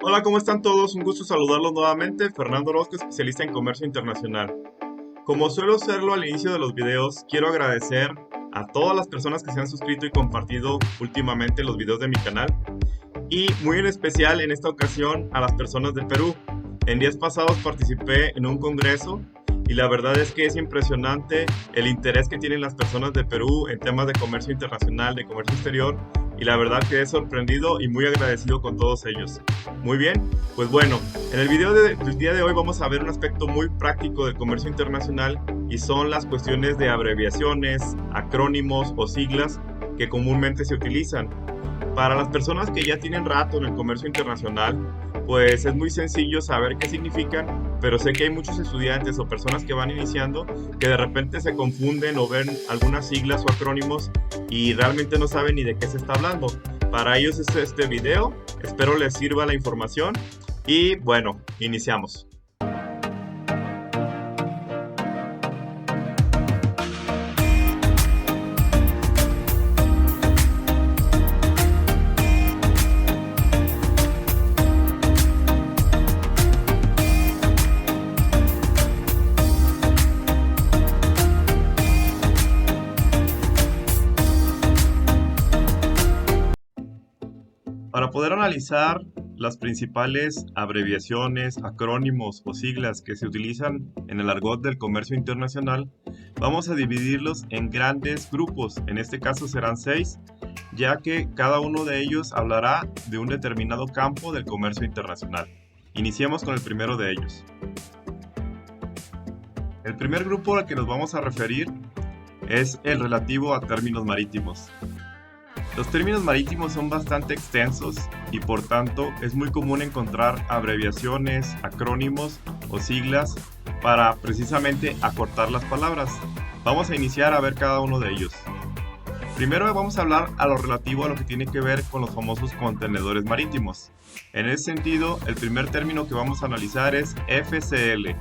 Hola, ¿cómo están todos? Un gusto saludarlos nuevamente. Fernando Orozco, especialista en comercio internacional. Como suelo hacerlo al inicio de los videos, quiero agradecer a todas las personas que se han suscrito y compartido últimamente los videos de mi canal y muy en especial en esta ocasión a las personas de Perú. En días pasados participé en un congreso y la verdad es que es impresionante el interés que tienen las personas de Perú en temas de comercio internacional, de comercio exterior, y la verdad que he sorprendido y muy agradecido con todos ellos. Muy bien, pues bueno, en el video del día de hoy vamos a ver un aspecto muy práctico del comercio internacional y son las cuestiones de abreviaciones, acrónimos o siglas que comúnmente se utilizan. Para las personas que ya tienen rato en el comercio internacional, pues es muy sencillo saber qué significan, pero sé que hay muchos estudiantes o personas que van iniciando que de repente se confunden o ven algunas siglas o acrónimos y realmente no saben ni de qué se está hablando. Para ellos es este video, espero les sirva la información y bueno, iniciamos. Para poder analizar las principales abreviaciones, acrónimos o siglas que se utilizan en el argot del comercio internacional, vamos a dividirlos en grandes grupos. En este caso serán 6, ya que cada uno de ellos hablará de un determinado campo del comercio internacional. Iniciemos con el primero de ellos. El primer grupo al que nos vamos a referir es el relativo a términos marítimos. Los términos marítimos son bastante extensos y por tanto es muy común encontrar abreviaciones, acrónimos o siglas para precisamente acortar las palabras. Vamos a iniciar a ver cada uno de ellos. Primero vamos a hablar a lo relativo a lo que tiene que ver con los famosos contenedores marítimos. En ese sentido, el primer término que vamos a analizar es FCL.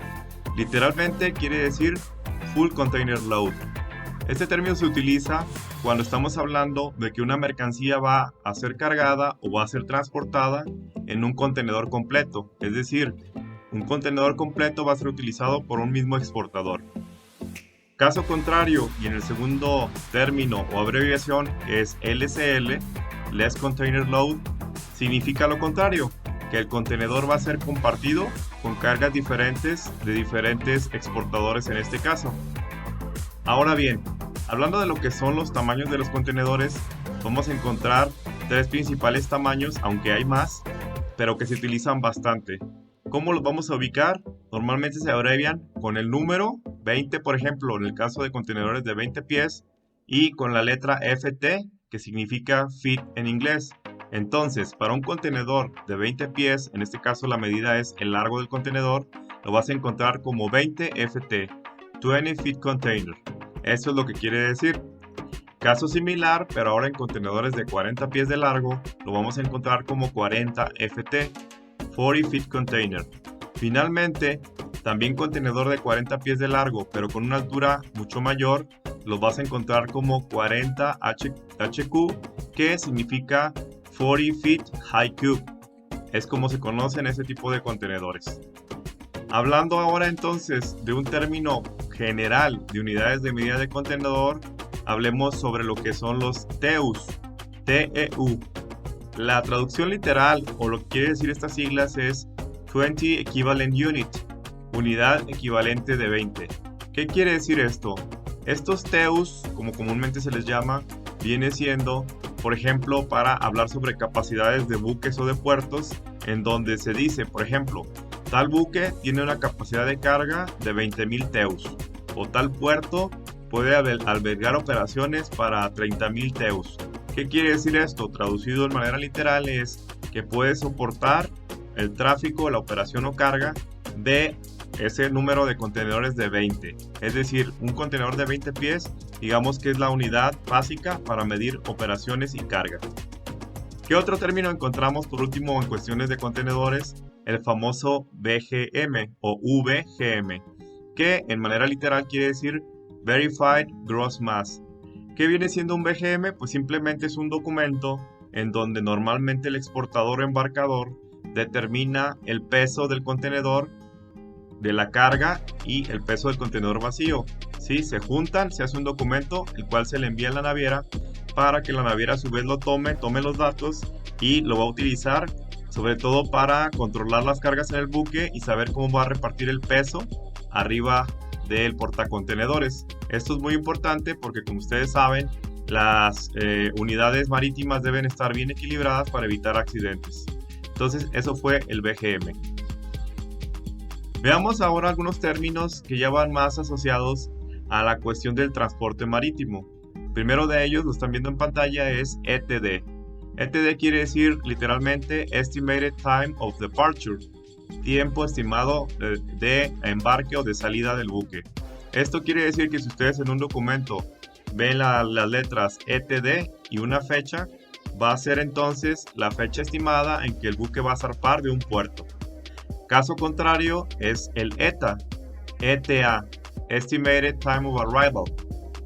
Literalmente quiere decir Full Container Load. Este término se utiliza cuando estamos hablando de que una mercancía va a ser cargada o va a ser transportada en un contenedor completo, es decir, un contenedor completo va a ser utilizado por un mismo exportador. Caso contrario, y en el segundo término o abreviación, que es LCL, Less Container Load, significa lo contrario, que el contenedor va a ser compartido con cargas diferentes de diferentes exportadores en este caso. Ahora bien, hablando de lo que son los tamaños de los contenedores, vamos a encontrar 3 principales tamaños, aunque hay más, pero que se utilizan bastante. ¿Cómo los vamos a ubicar? Normalmente se abrevian con el número 20, por ejemplo, en el caso de contenedores de 20 pies, y con la letra FT, que significa feet en inglés. Entonces, para un contenedor de 20 pies, en este caso la medida es el largo del contenedor, lo vas a encontrar como 20 FT, 20 feet container. Eso es lo que quiere decir. Caso similar, pero ahora en contenedores de 40 pies de largo, lo vamos a encontrar como 40 FT, 40 feet container. Finalmente, también contenedor de 40 pies de largo, pero con una altura mucho mayor, los vas a encontrar como 40 HQ, que significa 40 feet high cube. Es como se conocen ese tipo de contenedores. Hablando ahora entonces de un término general de unidades de medida de contenedor, hablemos sobre lo que son los TEUs, TEU. La traducción literal o lo que quiere decir estas siglas es 20 Equivalent Unit, unidad equivalente de 20. ¿Qué quiere decir esto? Estos TEUs, como comúnmente se les llama, viene siendo, por ejemplo, para hablar sobre capacidades de buques o de puertos, en donde se dice, por ejemplo, tal buque tiene una capacidad de carga de 20.000 TEUs, o tal puerto puede albergar operaciones para 30.000 TEUs. ¿Qué quiere decir esto? Traducido de manera literal es que puede soportar el tráfico, la operación o carga de ese número de contenedores de 20. Es decir, un contenedor de 20 pies, digamos que es la unidad básica para medir operaciones y carga. ¿Qué otro término encontramos por último en cuestiones de contenedores? El famoso VGM o VGM, que en manera literal quiere decir Verified Gross Mass. ¿Qué viene siendo un VGM? Pues simplemente es un documento en donde normalmente el exportador o embarcador determina el peso del contenedor, de la carga y el peso del contenedor vacío. ¿Sí? Se juntan, se hace un documento, el cual se le envía a la naviera para que la naviera a su vez lo tome los datos y lo va a utilizar sobre todo para controlar las cargas en el buque y saber cómo va a repartir el peso arriba del portacontenedores. Esto es muy importante porque, como ustedes saben, las unidades marítimas deben estar bien equilibradas para evitar accidentes. Entonces, eso fue el BGM. Veamos ahora algunos términos que ya van más asociados a la cuestión del transporte marítimo. Primero de ellos, lo están viendo en pantalla, es ETD. ETD quiere decir literalmente Estimated Time of Departure, tiempo estimado de embarque o de salida del buque. Esto quiere decir que si ustedes en un documento ven las letras ETD y una fecha, va a ser entonces la fecha estimada en que el buque va a zarpar de un puerto. Caso contrario es el ETA, Estimated Time of Arrival,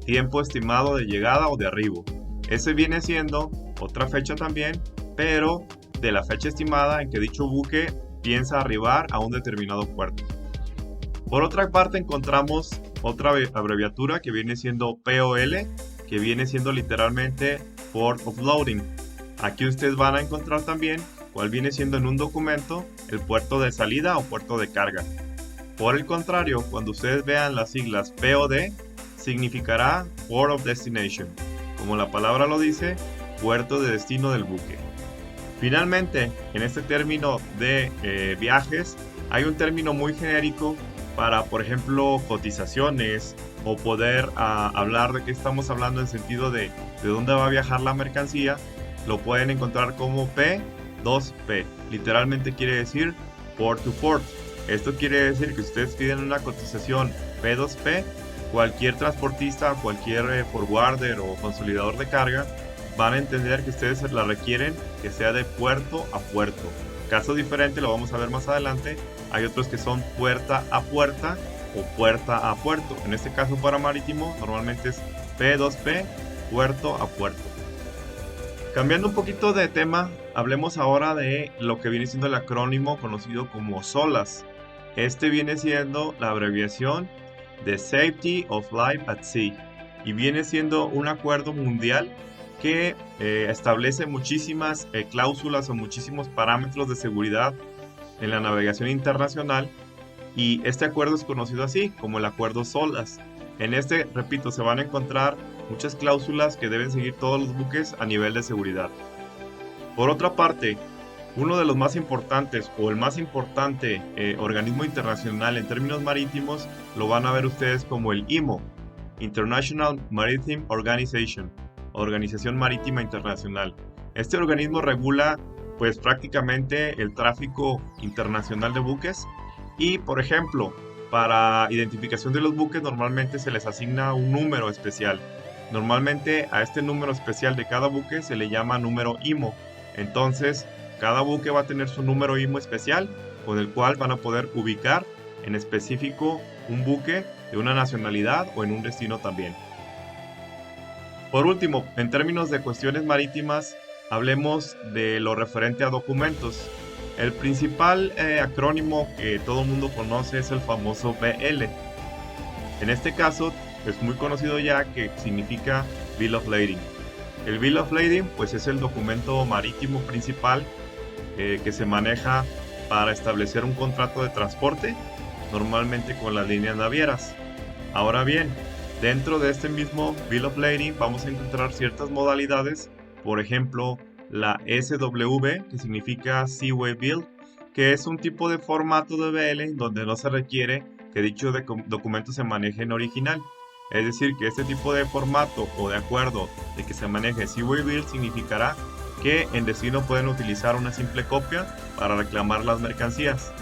tiempo estimado de llegada o de arribo. Ese viene siendo otra fecha también, pero de la fecha estimada en que dicho buque piensa arribar a un determinado puerto. Por otra parte encontramos otra abreviatura que viene siendo POL, que viene siendo literalmente Port of Loading. Aquí ustedes van a encontrar también cuál viene siendo en un documento el puerto de salida o puerto de carga. Por el contrario, cuando ustedes vean las siglas POD, significará Port of Destination, como la palabra lo dice, puerto de destino del buque. Finalmente, en este término de viajes, hay un término muy genérico para, por ejemplo, cotizaciones o poder hablar de qué estamos hablando en sentido de dónde va a viajar la mercancía. Lo pueden encontrar como P2P, literalmente quiere decir Port to Port. Esto quiere decir que ustedes piden una cotización P2P, cualquier transportista, cualquier forwarder o consolidador de carga van a entender que ustedes la requieren que sea de puerto a puerto. Caso diferente, lo vamos a ver más adelante, hay otros que son puerta a puerta o puerta a puerto. En este caso para marítimo normalmente es P2P, puerto a puerto. Cambiando un poquito de tema, hablemos ahora de lo que viene siendo el acrónimo conocido como SOLAS. Este viene siendo la abreviación de Safety of Life at Sea y viene siendo un acuerdo mundial que establece muchísimas cláusulas o muchísimos parámetros de seguridad en la navegación internacional, y este acuerdo es conocido así como el acuerdo SOLAS. En este, repito, se van a encontrar muchas cláusulas que deben seguir todos los buques a nivel de seguridad. Por otra parte, uno de los más importantes o el más importante organismo internacional en términos marítimos lo van a ver ustedes como el IMO, International Maritime Organization, Organización Marítima Internacional. Este organismo regula pues prácticamente el tráfico internacional de buques y, por ejemplo, para identificación de los buques normalmente se les asigna un número especial. Normalmente a este número especial de cada buque se le llama número IMO. Entonces, cada buque va a tener su número IMO especial con el cual van a poder ubicar en específico un buque de una nacionalidad o en un destino también. Por último, en términos de cuestiones marítimas, hablemos de lo referente a documentos. El principal acrónimo que todo el mundo conoce es el famoso BL. En este caso es muy conocido ya que significa Bill of Lading. El Bill of Lading pues es el documento marítimo principal que se maneja para establecer un contrato de transporte, normalmente con las líneas navieras. Ahora bien, dentro de este mismo Bill of Lading vamos a encontrar ciertas modalidades, por ejemplo la SW, que significa Seaway Bill, que es un tipo de formato de BL donde no se requiere que dicho documento se maneje en original. Es decir, que este tipo de formato o de acuerdo de que se maneje Seaway Bill significará que en destino pueden utilizar una simple copia para reclamar las mercancías.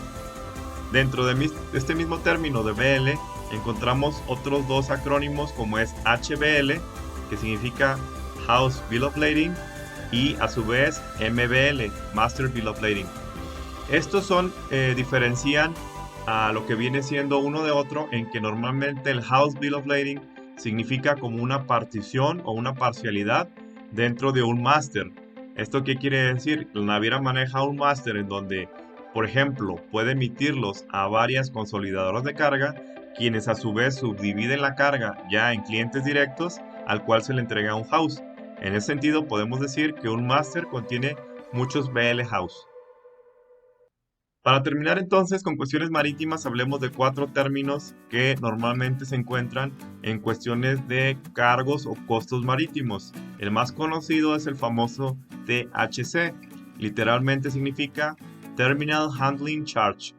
Dentro de este mismo término de BL encontramos otros dos acrónimos como es HBL, que significa House Bill of Lading, y a su vez MBL, Master Bill of Lading. Estos diferencian a lo que viene siendo uno de otro en que normalmente el House Bill of Lading significa como una partición o una parcialidad dentro de un Master. ¿Esto qué quiere decir? La naviera maneja un máster en donde, por ejemplo, puede emitirlos a varias consolidadoras de carga, quienes a su vez subdividen la carga ya en clientes directos al cual se le entrega un house. En ese sentido, podemos decir que un máster contiene muchos BL house. Para terminar entonces con cuestiones marítimas, hablemos de 4 términos que normalmente se encuentran en cuestiones de cargos o costos marítimos. El más conocido es el famoso THC, literalmente significa Terminal Handling Charge,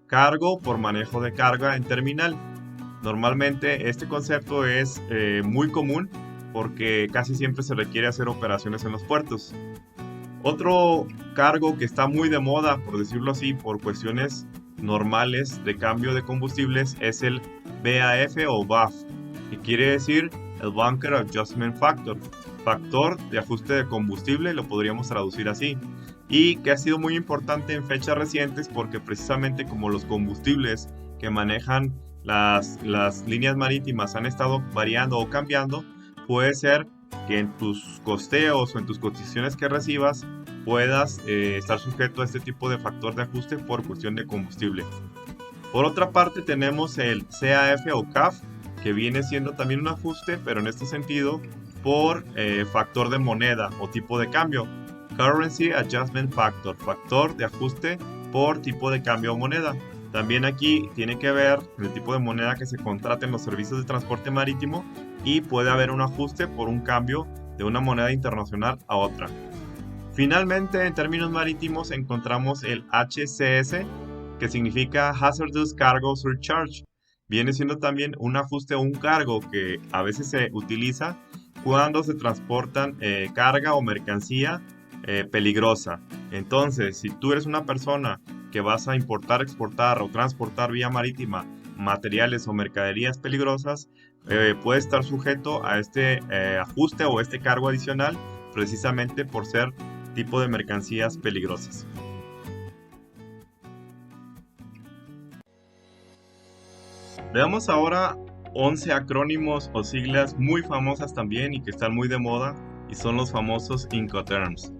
cargo por manejo de carga en terminal. Normalmente este concepto es muy común porque casi siempre se requiere hacer operaciones en los puertos. Otro cargo que está muy de moda, por decirlo así, por cuestiones normales de cambio de combustibles es el BAF o BAF, que quiere decir el Bunker Adjustment Factor, factor de ajuste de combustible, lo podríamos traducir así, y que ha sido muy importante en fechas recientes porque precisamente como los combustibles que manejan las líneas marítimas han estado variando o cambiando, puede ser que en tus costeos o en tus cotizaciones que recibas puedas estar sujeto a este tipo de factor de ajuste por cuestión de combustible. Por otra parte tenemos el CAF o CAF, que viene siendo también un ajuste, pero en este sentido por factor de moneda o tipo de cambio. Currency Adjustment Factor, factor de ajuste por tipo de cambio o moneda. También aquí tiene que ver el tipo de moneda que se contrata en los servicios de transporte marítimo y puede haber un ajuste por un cambio de una moneda internacional a otra. Finalmente, en términos marítimos encontramos el HCS, que significa Hazardous Cargo Surcharge. Viene siendo también un ajuste o un cargo que a veces se utiliza cuando se transportan carga o mercancía peligrosa. Entonces, si tú eres una persona que vas a importar, exportar o transportar vía marítima materiales o mercaderías peligrosas, puede estar sujeto a este ajuste o este cargo adicional precisamente por ser tipo de mercancías peligrosas. Veamos ahora 11 acrónimos o siglas muy famosas también y que están muy de moda y son los famosos Incoterms.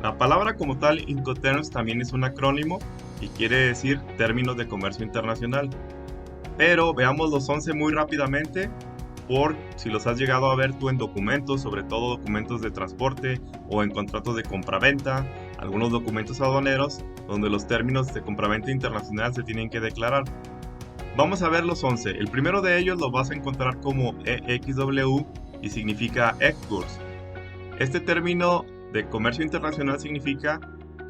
La palabra como tal, Incoterms, también es un acrónimo y quiere decir términos de comercio internacional. Pero veamos los 11 muy rápidamente por si los has llegado a ver tú en documentos, sobre todo documentos de transporte o en contratos de compraventa, algunos documentos aduaneros donde los términos de compraventa internacional se tienen que declarar. Vamos a ver los 11. El primero de ellos lo vas a encontrar como EXW y significa Exports. Este término de comercio internacional significa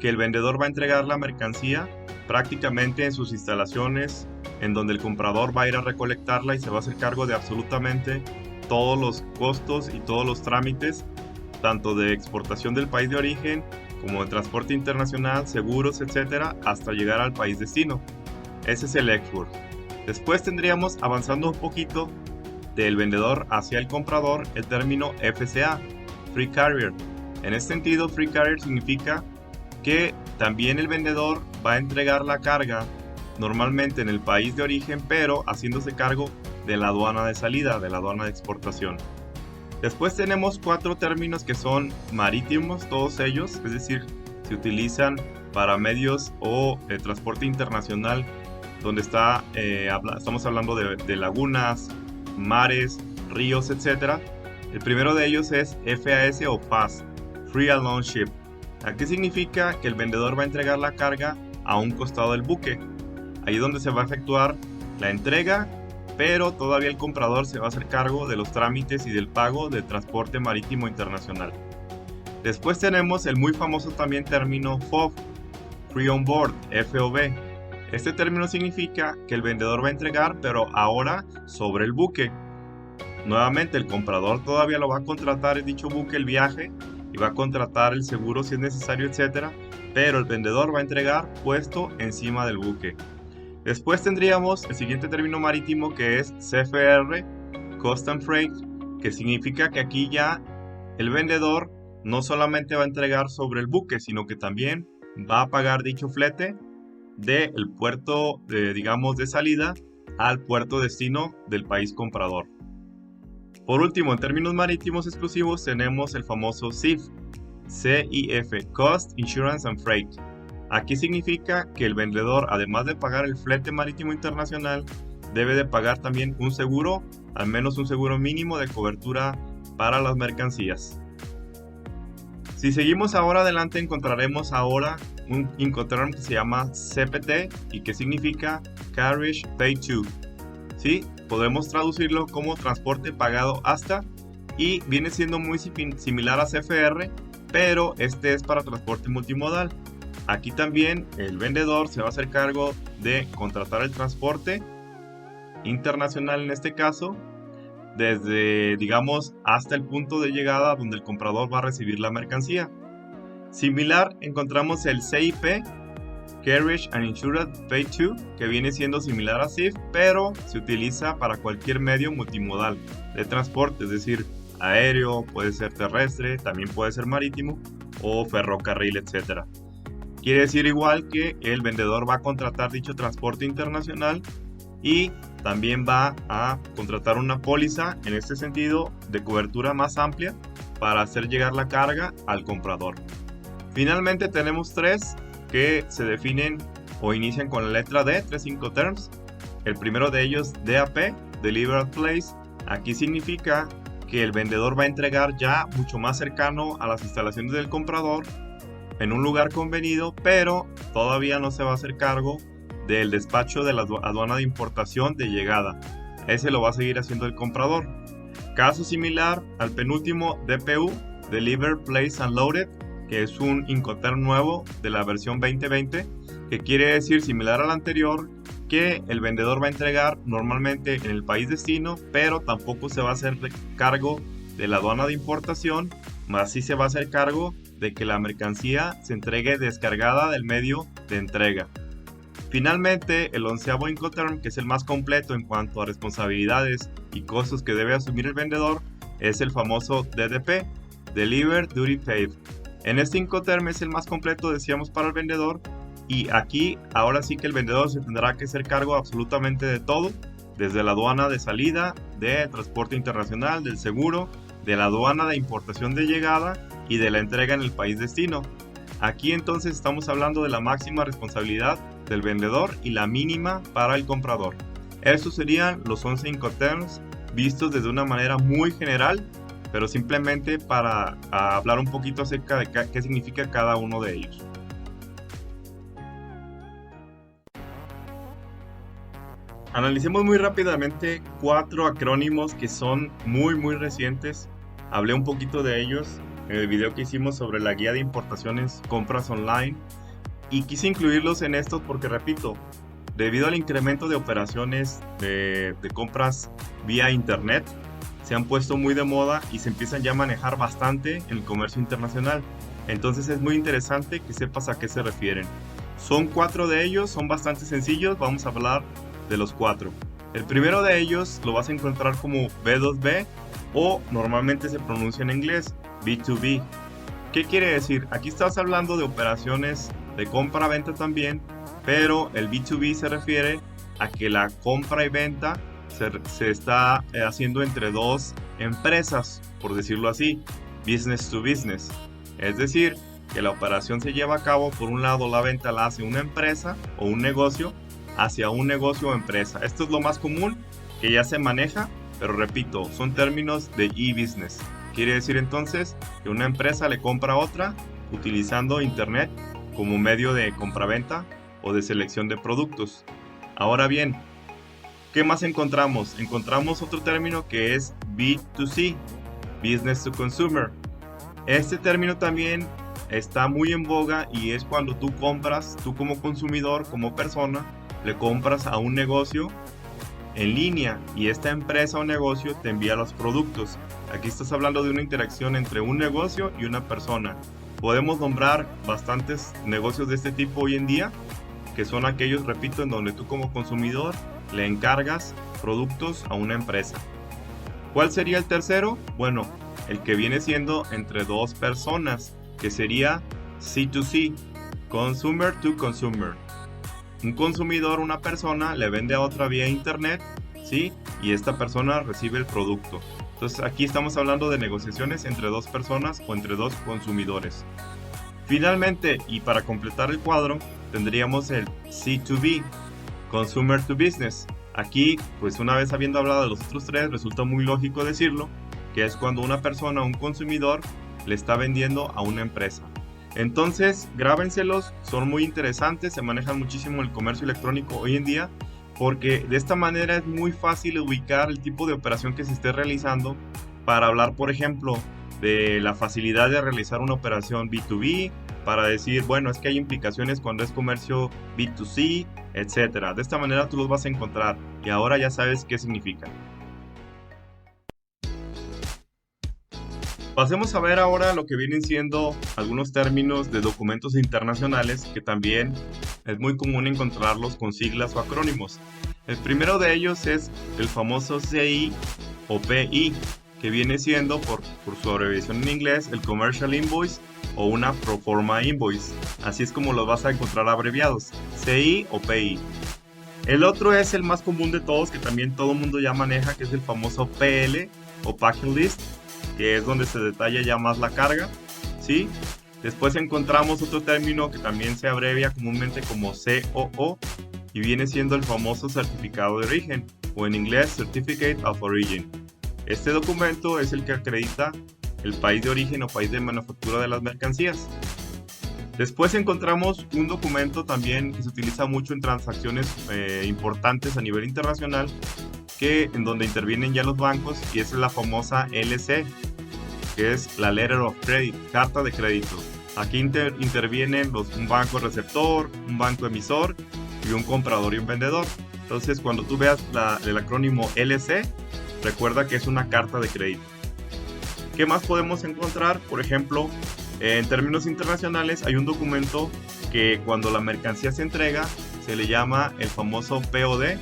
que el vendedor va a entregar la mercancía prácticamente en sus instalaciones, en donde el comprador va a ir a recolectarla y se va a hacer cargo de absolutamente todos los costos y todos los trámites, tanto de exportación del país de origen como de transporte internacional, seguros, etcétera, hasta llegar al país destino. Ese es el export. Después tendríamos, avanzando un poquito del vendedor hacia el comprador, el término FCA, Free Carrier. En este sentido, Free Carrier significa que también el vendedor va a entregar la carga normalmente en el país de origen, pero haciéndose cargo de la aduana de salida, de la aduana de exportación. Después tenemos 4 términos que son marítimos, todos ellos, es decir, se utilizan para medios o transporte internacional, donde estamos hablando de lagunas, mares, ríos, etc. El primero de ellos es FAS o FAS, Free Alone Ship. Aquí significa que el vendedor va a entregar la carga a un costado del buque. Ahí es donde se va a efectuar la entrega, pero todavía el comprador se va a hacer cargo de los trámites y del pago del transporte marítimo internacional. Después tenemos el muy famoso también término FOB, Free On Board, FOB. Este término significa que el vendedor va a entregar, pero ahora sobre el buque. Nuevamente el comprador todavía lo va a contratar en dicho buque el viaje y va a contratar el seguro si es necesario, etc. Pero el vendedor va a entregar puesto encima del buque. Después tendríamos el siguiente término marítimo que es CFR, Cost and Freight, que significa que aquí ya el vendedor no solamente va a entregar sobre el buque, sino que también va a pagar dicho flete del puerto, de salida al puerto destino del país comprador. Por último, en términos marítimos exclusivos tenemos el famoso CIF, CIF, Cost, Insurance and Freight. Aquí significa que el vendedor, además de pagar el flete marítimo internacional, debe de pagar también un seguro, al menos un seguro mínimo de cobertura para las mercancías. Si seguimos ahora adelante, encontraremos ahora un Incoterm que se llama CPT y que significa Carriage Paid To. ¿Sí? Podemos traducirlo como transporte pagado hasta, y viene siendo muy similar a CFR, pero este es para transporte multimodal. Aquí también el vendedor se va a hacer cargo de contratar el transporte internacional, en este caso, desde, digamos, hasta el punto de llegada donde el comprador va a recibir la mercancía. Similar, encontramos el CIP, Carriage and Insured Paid To, que viene siendo similar a CIF, pero se utiliza para cualquier medio multimodal de transporte, es decir, aéreo, puede ser terrestre, también puede ser marítimo o ferrocarril, etc. Quiere decir igual que el vendedor va a contratar dicho transporte internacional y también va a contratar una póliza, en este sentido, de cobertura más amplia para hacer llegar la carga al comprador. Finalmente tenemos tres que se definen o inician con la letra D, 3 Incoterms. El primero de ellos, DAP, Deliver at Place. Aquí significa que el vendedor va a entregar ya mucho más cercano a las instalaciones del comprador, en un lugar convenido, pero todavía no se va a hacer cargo del despacho de la aduana de importación de llegada. Ese lo va a seguir haciendo el comprador. Caso similar al penúltimo, DPU, Deliver, Place and Loaded, que es un Incoterm nuevo de la versión 2020, que quiere decir similar al anterior, que el vendedor va a entregar normalmente en el país destino, pero tampoco se va a hacer cargo de la aduana de importación, más sí se va a hacer cargo de que la mercancía se entregue descargada del medio de entrega. Finalmente, el 11º Incoterm, que es el más completo en cuanto a responsabilidades y costos que debe asumir el vendedor, es el famoso DDP, Deliver Duty Paid. En este Incoterm es el más completo, decíamos, para el vendedor, y aquí ahora sí que el vendedor se tendrá que hacer cargo absolutamente de todo, desde la aduana de salida, de transporte internacional, del seguro, de la aduana de importación de llegada y de la entrega en el país destino. Aquí entonces estamos hablando de la máxima responsabilidad del vendedor y la mínima para el comprador. Estos serían los 11 Incoterms vistos desde una manera muy general, pero simplemente para hablar un poquito acerca de qué significa cada uno de ellos. Analicemos muy rápidamente 4 acrónimos que son muy recientes. Hablé un poquito de ellos en el video que hicimos sobre la guía de importaciones compras online, y quise incluirlos en estos porque, repito, debido al incremento de operaciones de compras vía internet, se han puesto muy de moda y se empiezan ya a manejar bastante en el comercio internacional. Entonces es muy interesante que sepas a qué se refieren. Son 4 de ellos, son bastante sencillos, vamos a hablar de los 4. El primero de ellos lo vas a encontrar como B2B, o normalmente se pronuncia en inglés B2B. ¿Qué quiere decir? Aquí estás hablando de operaciones de compra-venta también, pero el B2B se refiere a que la compra y venta se está haciendo entre dos empresas, por decirlo así, business to business. Es decir, que la operación se lleva a cabo, por un lado la venta la hace una empresa o un negocio hacia un negocio o empresa. Esto es lo más común que ya se maneja, pero repito, son términos de e-business. Quiere decir entonces que una empresa le compra a otra utilizando internet como medio de compraventa o de selección de productos. Ahora bien, ¿qué más encontramos? Encontramos otro término que es B2C, Business to Consumer. Este término también está muy en boga y es cuando tú compras, tú como consumidor, como persona, le compras a un negocio en línea y esta empresa o negocio te envía los productos. Aquí estás hablando de una interacción entre un negocio y una persona. Podemos nombrar bastantes negocios de este tipo hoy en día, que son aquellos, repito, en donde tú como consumidor le encargas productos a una empresa. ¿Cuál sería el tercero? Bueno, el que viene siendo entre dos personas, que sería C2C, Consumer to Consumer. Un consumidor, una persona, le vende a otra vía internet, ¿sí? Y esta persona recibe el producto. Entonces aquí estamos hablando de negociaciones entre dos personas o entre dos consumidores. Finalmente, y para completar el cuadro, tendríamos el C2B, Consumer to Business. Aquí, pues una vez habiendo hablado de los otros tres, resulta muy lógico decirlo, que es cuando una persona, un consumidor, le está vendiendo a una empresa. Entonces, grábenselos, son muy interesantes, se manejan muchísimo el comercio electrónico hoy en día, porque de esta manera es muy fácil ubicar el tipo de operación que se esté realizando para hablar, por ejemplo, de la facilidad de realizar una operación B2B, para decir, bueno, es que hay implicaciones cuando es comercio B2C, etcétera. De esta manera tú los vas a encontrar y ahora ya sabes qué significan. Pasemos a ver ahora lo que vienen siendo algunos términos de documentos internacionales que también es muy común encontrarlos con siglas o acrónimos. El primero de ellos es el famoso CI o PI, que viene siendo, por su abreviación en inglés, el Commercial Invoice o una Proforma Invoice. Así es como los vas a encontrar abreviados, CI o PI. El otro es el más común de todos, que también todo el mundo ya maneja, que es el famoso PL o Packing List, que es donde se detalla ya más la carga, ¿sí? Después encontramos otro término que también se abrevia comúnmente como COO y viene siendo el famoso certificado de origen, o en inglés Certificate of Origin. Este documento es el que acredita el país de origen o país de manufactura de las mercancías. Después encontramos un documento también que se utiliza mucho en transacciones importantes a nivel internacional, en donde intervienen ya los bancos, y es la famosa LC, que es la Letter of Credit, carta de crédito. Aquí intervienen un banco receptor, un banco emisor y un comprador y un vendedor. Entonces, cuando tú veas el acrónimo LC, recuerda que es una carta de crédito. ¿Qué más podemos encontrar? Por ejemplo, en términos internacionales hay un documento que cuando la mercancía se entrega se le llama el famoso POD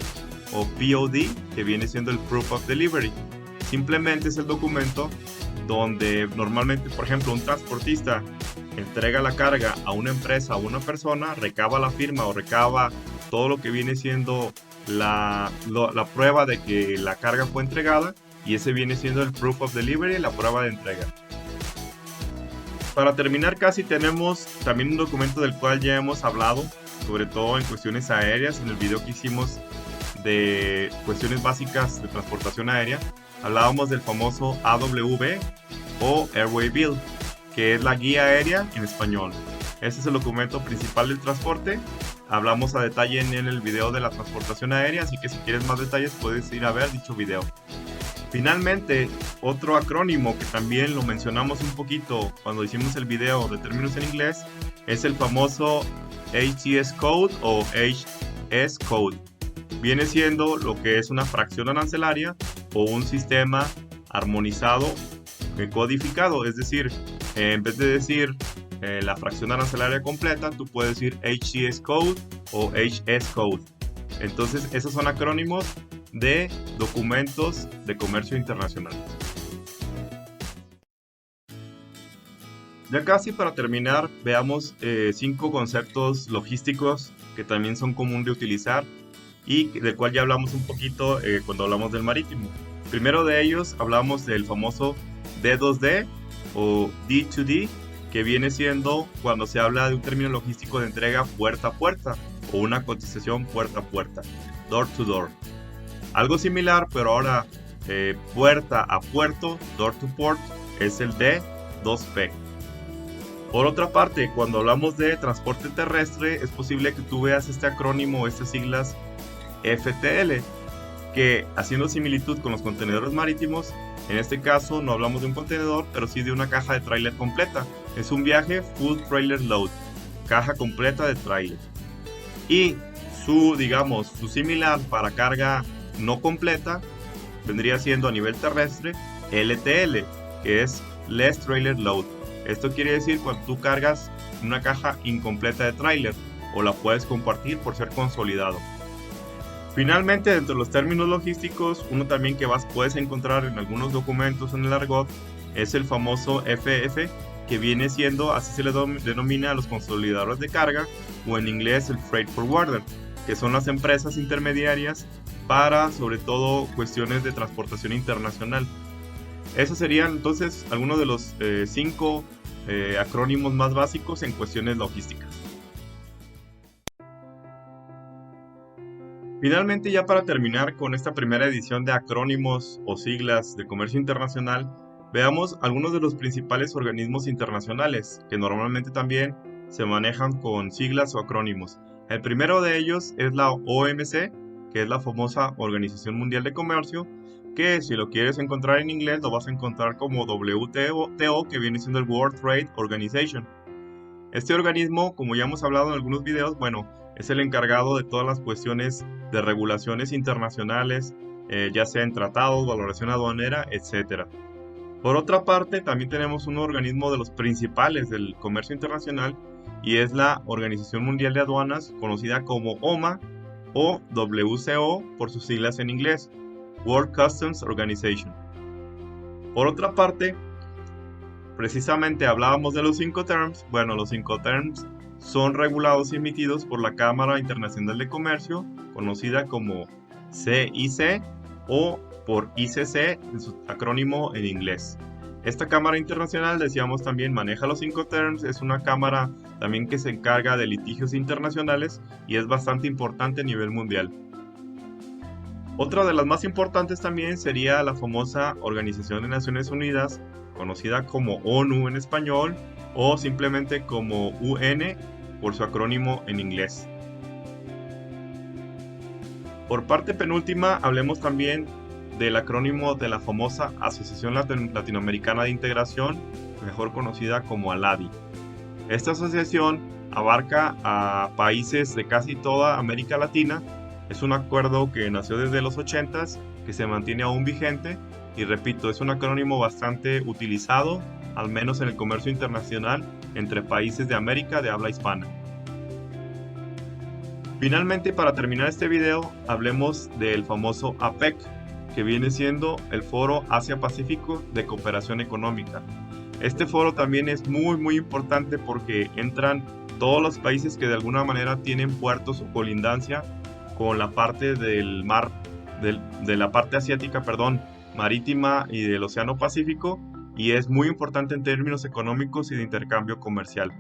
o POD, que viene siendo el Proof of Delivery. Simplemente es el documento donde normalmente, por ejemplo, un transportista entrega la carga a una empresa o a una persona, recaba la firma o recaba todo lo que viene siendo la prueba de que la carga fue entregada, y ese viene siendo el Proof of Delivery, la prueba de entrega. Para terminar, casi tenemos también un documento del cual ya hemos hablado, sobre todo en cuestiones aéreas, en el video que hicimos de cuestiones básicas de transportación aérea. Hablábamos del famoso AWB o Airway Bill, que es la guía aérea en español. Este es el documento principal del transporte. Hablamos a detalle en el video de la transportación aérea, así que si quieres más detalles puedes ir a ver dicho video. Finalmente, otro acrónimo que también lo mencionamos un poquito cuando hicimos el video de términos en inglés es el famoso HTS Code o HS Code. Viene siendo lo que es una fracción arancelaria o un sistema armonizado codificado, es decir, en vez de decir la fracción arancelaria completa, tú puedes decir HTS Code o HS Code. Entonces, esos son acrónimos de documentos de comercio internacional. Ya casi para terminar, veamos 5 conceptos logísticos que también son común de utilizar y del cual ya hablamos un poquito cuando hablamos del marítimo. Primero de ellos hablamos del famoso D2D o D2D, que viene siendo cuando se habla de un término logístico de entrega puerta a puerta o una cotización puerta a puerta, door to door. Algo similar, pero ahora puerta a puerto, door to port, es el D2P. Por otra parte, cuando hablamos de transporte terrestre, es posible que tú veas este acrónimo o estas siglas FTL, que haciendo similitud con los contenedores marítimos, en este caso no hablamos de un contenedor, pero sí de una caja de tráiler completa. Es un viaje full trailer load, caja completa de tráiler. Y su similar para carga no completa vendría siendo a nivel terrestre LTL, que es less trailer load. Esto quiere decir cuando tú cargas una caja incompleta de tráiler o la puedes compartir por ser consolidado. Finalmente, dentro de los términos logísticos, uno también que puedes encontrar en algunos documentos en el argot es el famoso FF, que viene siendo, así se le denomina a los consolidadores de carga, o en inglés el Freight Forwarder, que son las empresas intermediarias para, sobre todo, cuestiones de transportación internacional. Esos serían entonces algunos de los 5 acrónimos más básicos en cuestiones logísticas. Finalmente, ya para terminar con esta primera edición de acrónimos o siglas de comercio internacional, veamos algunos de los principales organismos internacionales que normalmente también se manejan con siglas o acrónimos. El primero de ellos es la OMC, que es la famosa Organización Mundial de Comercio, que si lo quieres encontrar en inglés lo vas a encontrar como WTO, que viene siendo el World Trade Organization. Este organismo, como ya hemos hablado en algunos videos, bueno, es el encargado de todas las cuestiones de regulaciones internacionales, ya sea en tratados, valoración aduanera, etc. Por otra parte, también tenemos un organismo de los principales del comercio internacional y es la Organización Mundial de Aduanas, conocida como OMA o WCO por sus siglas en inglés, World Customs Organization. Por otra parte, precisamente hablábamos de los Incoterms. Bueno, los Incoterms son regulados y emitidos por la Cámara Internacional de Comercio, conocida como CIC o por ICC, en su acrónimo en inglés. Esta Cámara Internacional, decíamos también, maneja los Incoterms, es una cámara también que se encarga de litigios internacionales y es bastante importante a nivel mundial. Otra de las más importantes también sería la famosa Organización de Naciones Unidas, conocida como ONU en español o simplemente como UN por su acrónimo en inglés. Por parte penúltima, hablemos también del acrónimo de la famosa Asociación Latinoamericana de Integración, mejor conocida como ALADI. Esta asociación abarca a países de casi toda América Latina. Es un acuerdo que nació desde los 80s, que se mantiene aún vigente y repito, es un acrónimo bastante utilizado, al menos en el comercio internacional, entre países de América de habla hispana. Finalmente, para terminar este video, hablemos del famoso APEC, que viene siendo el Foro Asia-Pacífico de Cooperación Económica. Este foro también es muy importante porque entran todos los países que de alguna manera tienen puertos o colindancia con la parte del mar, de la parte asiática, marítima y del Océano Pacífico, y es muy importante en términos económicos y de intercambio comercial.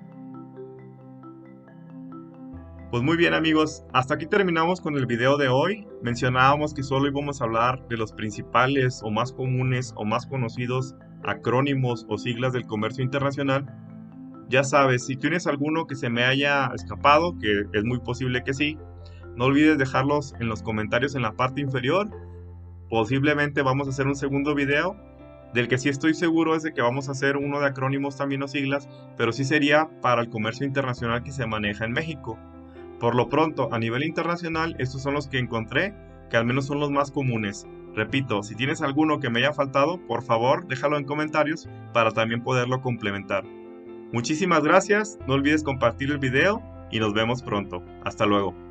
Pues muy bien amigos, hasta aquí terminamos con el video de hoy. Mencionábamos que solo íbamos a hablar de los principales o más comunes o más conocidos acrónimos o siglas del comercio internacional. Ya sabes, si tienes alguno que se me haya escapado, que es muy posible que sí, no olvides dejarlos en los comentarios en la parte inferior. Posiblemente vamos a hacer un segundo video, del que sí estoy seguro es de que vamos a hacer uno de acrónimos también o siglas, pero sí sería para el comercio internacional que se maneja en México. Por lo pronto, a nivel internacional, estos son los que encontré, que al menos son los más comunes. Repito, si tienes alguno que me haya faltado, por favor déjalo en comentarios para también poderlo complementar. Muchísimas gracias, no olvides compartir el video y nos vemos pronto. Hasta luego.